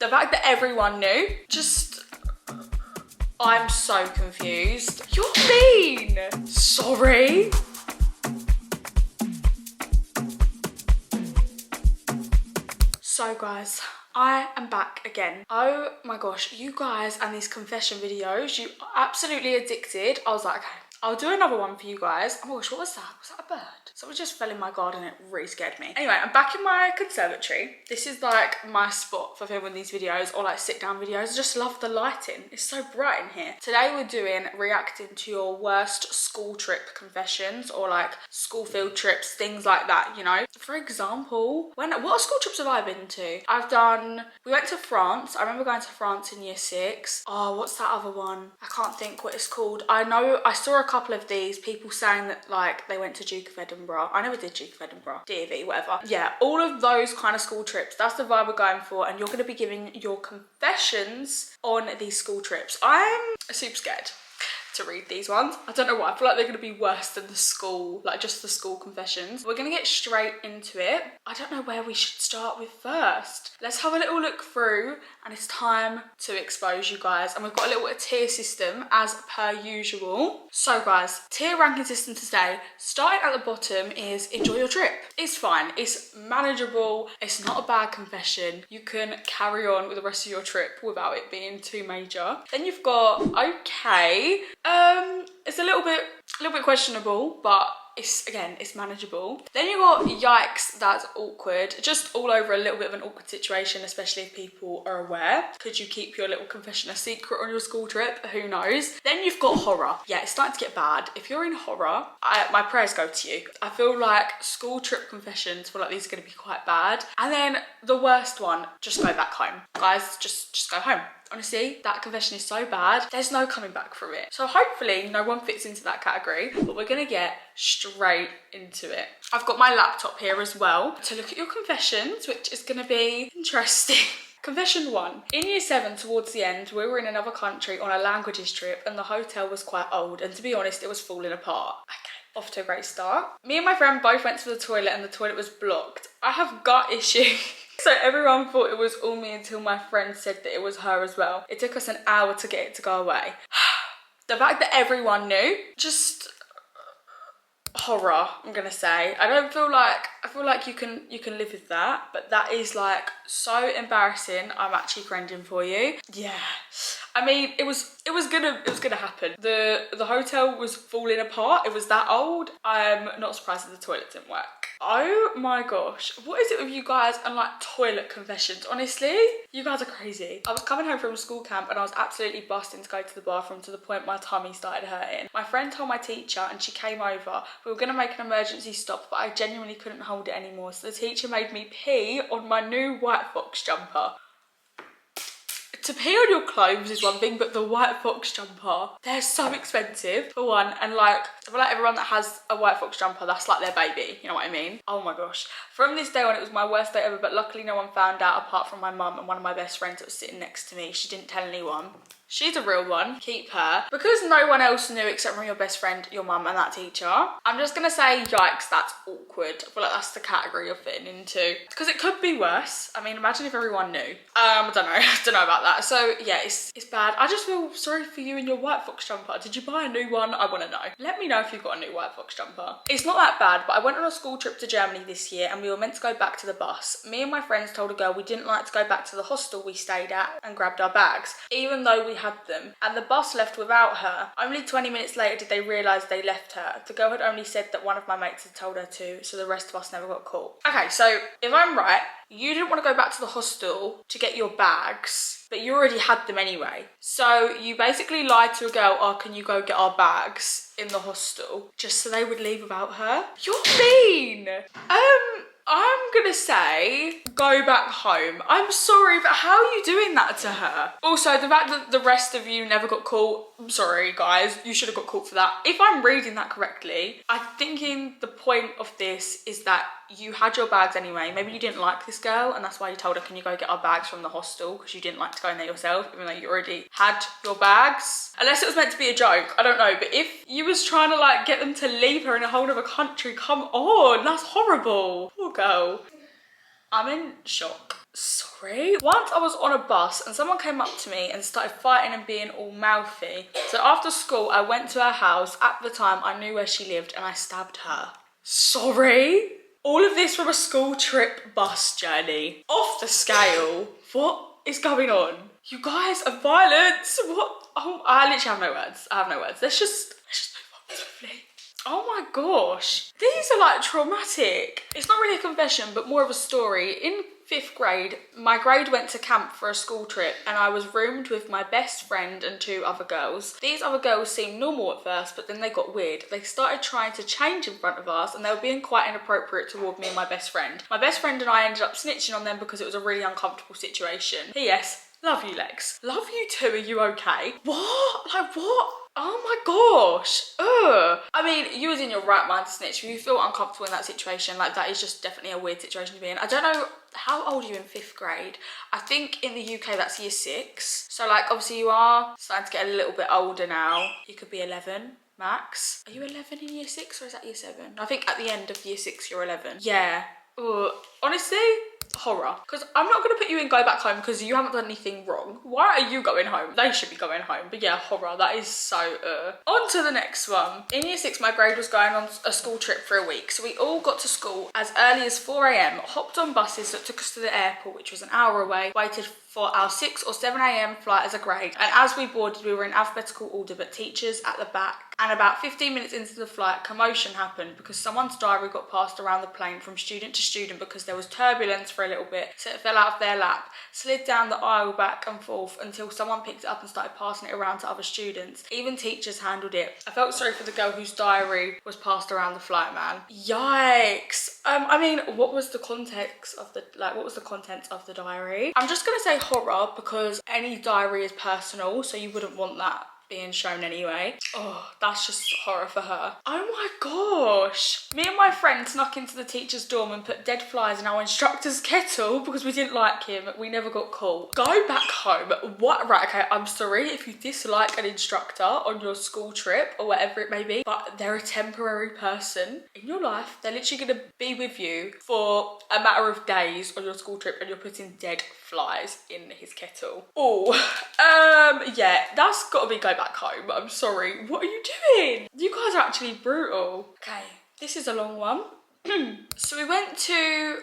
The fact that everyone knew, I'm so confused. You're mean. Sorry. So guys, I am back again. Oh my gosh, you guys and these confession videos, you are absolutely addicted. I was like, okay, I'll do another one for you guys. Oh my gosh, what was that? Was that a bird? Someone just fell in my garden and it really scared me. Anyway, I'm back in my conservatory. This is like my spot for filming these videos or like sit down videos. I just love the lighting. It's so bright in here. Today we're doing reacting to your worst school trip confessions or like school field trips, things like that, you know? For example, what school trips have I been to? We went to France. I remember going to France in year 6. Oh, what's that other one? I can't think what it's called. I know I saw a couple of these people saying that like they went to Duke of Edinburgh. I never did Duke of Edinburgh, DV, whatever. Yeah, all of those kind of school trips. That's the vibe we're going for, and you're going to be giving your confessions on these school trips. I'm super scared to read these ones. I don't know why. I feel like they're going to be worse than the school, like just the school confessions. We're going to get straight into it. I don't know where we should start with first. Let's have a little look through, and it's time to expose you guys. And we've got a little tier system as per usual. So guys, tier ranking system today, starting at the bottom is enjoy your trip. It's fine, it's manageable, it's not a bad confession. You can carry on with the rest of your trip without it being too major. Then you've got okay. It's a little bit questionable, but it's manageable. Then you got yikes, that's awkward. Just all over a little bit of an awkward situation, especially if people are aware. Could you keep your little confession a secret on your school trip? Who knows? Then you've got horror. Yeah, it's starting to get bad. If you're in horror, my prayers go to you. I feel like school trip confessions, feel like these are going to be quite bad. And then the worst one, just go back home. Guys, just go home. Honestly, that confession is so bad, there's no coming back from it. So hopefully no one fits into that category, but we're gonna get straight into it. I've got my laptop here as well to look at your confessions, which is gonna be interesting. Confession 1. In year 7, towards the end, we were in another country on a languages trip and the hotel was quite old, and to be honest, it was falling apart. Okay, off to a great start. Me and my friend both went to the toilet and the toilet was blocked. I have gut issues. So everyone thought it was all me until my friend said that it was her as well. It took us an hour to get it to go away. The fact that everyone knew, just horror, I'm gonna say. I feel like you can live with that, but that is like so embarrassing. I'm actually cringing for you. Yeah. I mean, it was gonna happen. The hotel was falling apart. It was that old. I'm not surprised that the toilet didn't work. Oh my gosh, what is it with you guys and like toilet confessions? Honestly, you guys are crazy. I was coming home from school camp and I was absolutely busting to go to the bathroom to the point my tummy started hurting. My friend told my teacher and she came over. We were gonna make an emergency stop, but I genuinely couldn't hold it anymore. So the teacher made me pee on my new white fox jumper. To pee on your clothes is one thing, but the white fox jumper, they're so expensive for one, and like I feel like everyone that has a white fox jumper, that's like their baby, you know what I mean? Oh my gosh. From this day on, it was my worst day ever, but luckily no one found out apart from my mum and one of my best friends that was sitting next to me. She didn't tell anyone. She's a real one, keep her. Because no one else knew except from your best friend, your mum and that teacher, I'm just gonna say yikes, that's awkward. I feel like that's the category you're fitting into. Because it could be worse. I mean, imagine if everyone knew. I don't know, I don't know about that. So yeah, it's bad. I just feel sorry for you and your white fox jumper. Did you buy a new one? I wanna know. Let me know if you've got a new white fox jumper. It's not that bad, but I went on a school trip to Germany this year and we were meant to go back to the bus. Me and my friends told a girl we didn't like to go back to the hostel we stayed at and grabbed our bags, even though we had them, and the bus left without her. Only 20 minutes later did they realise they left her. The girl had only said that one of my mates had told her to, so the rest of us never got caught. Okay, so if I'm right, you didn't want to go back to the hostel to get your bags, but you already had them anyway. So you basically lied to a girl, oh, can you go get our bags in the hostel, just so they would leave without her? You're mean. I'm gonna say go back home. I'm sorry, but how are you doing that to her? Also, the fact that the rest of you never got caught, I'm sorry guys, you should have got caught for that. If I'm reading that correctly, I'm thinking the point of this is that you had your bags anyway. Maybe you didn't like this girl and that's why you told her, can you go get our bags from the hostel, because you didn't like to go in there yourself, even though you already had your bags. Unless it was meant to be a joke, I don't know. But if you was trying to like get them to leave her in a whole other country, come on, that's horrible. Poor girl. I'm in shock. Sorry? Once I was on a bus and someone came up to me and started fighting and being all mouthy. So after school, I went to her house. At the time, I knew where she lived and I stabbed her. Sorry? All of this from a school trip bus journey. Off the scale. What is going on? You guys are violence. What? Oh, I literally have no words. I have no words. Let's just move on swiftly. Oh my gosh. These are like traumatic. It's not really a confession, but more of a story. In 5th grade, my grade went to camp for a school trip and I was roomed with my best friend and 2 other girls. These other girls seemed normal at first, but then they got weird. They started trying to change in front of us and they were being quite inappropriate toward me and my best friend. My best friend and I ended up snitching on them because it was a really uncomfortable situation. P.S. Love you, Lex. Love you too. Are you okay? What? Like what? Oh my gosh. Ugh. I mean, you was in your right mind to snitch. If you feel uncomfortable in that situation, like that is just definitely a weird situation to be in. I don't know, how old are you in 5th grade? I think in the UK that's year 6. So like obviously you are starting to get a little bit older now. You could be 11 max. Are you 11 in year 6 or is that year 7? I think at the end of year 6 you're 11. Yeah. Ugh. Honestly, horror. Because I'm not going to put you in go back home because you haven't done anything wrong. Why are you going home? They should be going home. But yeah, horror. That is so On to the next one. In year 6, my grade was going on a school trip for a week. So we all got to school as early as 4 a.m, hopped on buses that took us to the airport, which was an hour away, waited for our 6 or 7 a.m. flight as a grade. And as we boarded, we were in alphabetical order, but teachers at the back. And about 15 minutes into the flight, commotion happened because someone's diary got passed around the plane from student to student because there was turbulence for a little bit. So it fell out of their lap, slid down the aisle back and forth until someone picked it up and started passing it around to other students. Even teachers handled it. I felt sorry for the girl whose diary was passed around the flight, man. Yikes. I mean, what was the context of the, what was the content of the diary? I'm just gonna say horror because any diary is personal, so you wouldn't want that being shown anyway. Oh, that's just horror for her. Oh my gosh. Me and my friend snuck into the teacher's dorm and put dead flies in our instructor's kettle because we didn't like him. We never got caught. Go back home. What? Right, okay, I'm sorry if you dislike an instructor on your school trip or whatever it may be, but they're a temporary person in your life. They're literally gonna be with you for a matter of days on your school trip and you're putting dead flies in his kettle. Oh, yeah, that's gotta be go back home. I'm sorry. What are you doing? You guys are actually brutal. Okay, this is a long one. So we went to,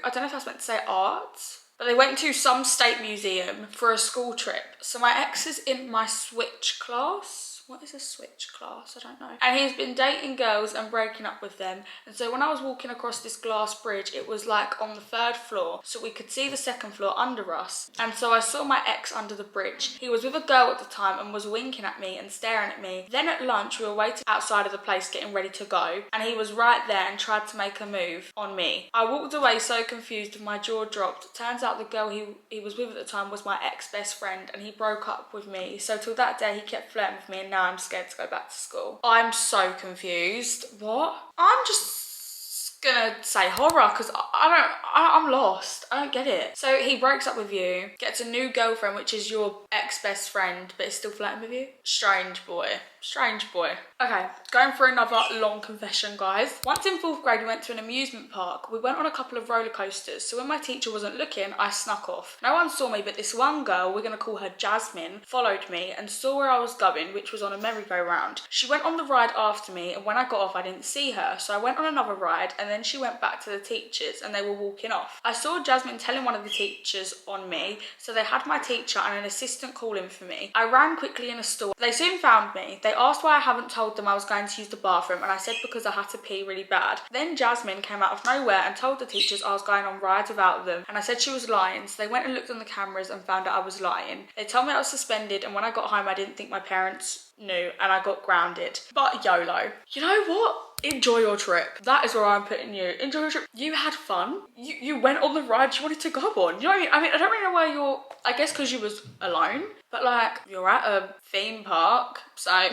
I don't know if I was meant to say arts, but they went to some state museum for a school trip. So my ex is in my switch class. What is a switch class? I don't know. And he's been dating girls and breaking up with them. And so when I was walking across this glass bridge, it was like on the 3rd floor. So we could see the 2nd floor under us. And so I saw my ex under the bridge. He was with a girl at the time and was winking at me and staring at me. Then at lunch, we were waiting outside of the place getting ready to go. And he was right there and tried to make a move on me. I walked away so confused and my jaw dropped. Turns out the girl he was with at the time was my ex-best friend and he broke up with me. So till that day, he kept flirting with me and now I'm scared to go back to school. I'm so confused. What? I'm just gonna say horror because I'm lost. I don't get it. So he breaks up with you, gets a new girlfriend, which is your ex-best friend, but is still flirting with you? Strange boy. Strange boy. Okay, going for another long confession, guys. Once in 4th grade, we went to an amusement park. We went on a couple of roller coasters. So when my teacher wasn't looking, I snuck off. No one saw me, but this one girl, we're gonna call her Jasmine, followed me and saw where I was going, which was on a merry-go-round. She went on the ride after me, and when I got off, I didn't see her. So I went on another ride, and then she went back to the teachers, and they were walking off. I saw Jasmine telling one of the teachers on me, so they had my teacher and an assistant calling for me. I ran quickly in a store. They soon found me. They asked why I haven't told them I was going to use the bathroom and I said because I had to pee really bad. Then Jasmine came out of nowhere and told the teachers I was going on rides without them and I said she was lying, so they went and looked on the cameras and found out I was lying. They told me I was suspended and when I got home I didn't think my parents knew and I got grounded. But YOLO. You know what? Enjoy your trip. That is where I'm putting you. Enjoy your trip. You had fun. You went on the ride you wanted to go on. You know what I mean? I don't really know where you're, I guess because you was alone, but like you're at a theme park, so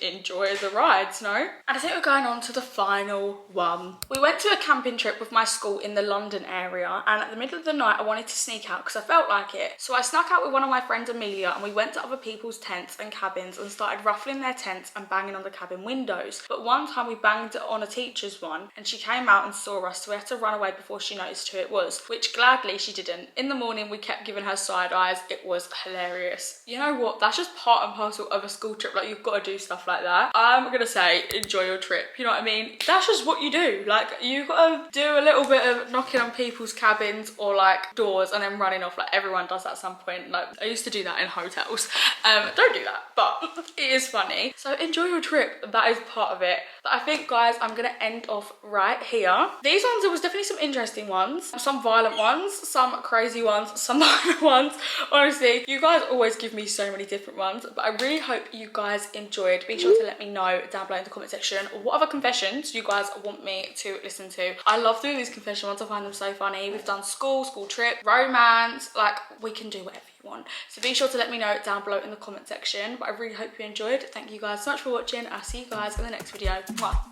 enjoy the rides, no? And I think we're going on to the final one. We went to a camping trip with my school in the London area, and at the middle of the night I wanted to sneak out because I felt like it. So I snuck out with one of my friends, Amelia, and we went to other people's tents and cabins and started ruffling their tents and banging on the cabin windows. But one time we banged on a teacher's one and she came out and saw us, so we had to run away before she noticed who it was, which gladly she didn't. In the morning we kept giving her side eyes. It was hilarious. You know what, that's just part and parcel of a school trip. Like, you've got to do stuff like that. I'm gonna say enjoy your trip, you know what I mean? That's just what you do. Like, you gotta do a little bit of knocking on people's cabins or like doors and then running off. Like, everyone does that at some point. Like, I used to do that in hotels. Don't do that, but it is funny. So enjoy your trip, that is part of it. But I think, guys, I'm gonna end off right here. These ones, there was definitely some interesting ones, some violent ones, some crazy ones, some violent ones. Honestly, you guys always give me so many different ones, but I really hope you guys enjoyed. Be sure to let me know down below in the comment section what other confessions you guys want me to listen to. I love doing these confession ones. I find them so funny. We've done school trip, romance, like, we can do whatever you want. So be sure to let me know down below in the comment section. But I really hope you enjoyed. Thank you guys so much for watching. I'll see you guys in the next video.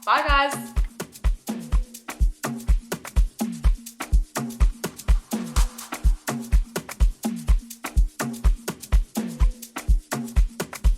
Bye guys.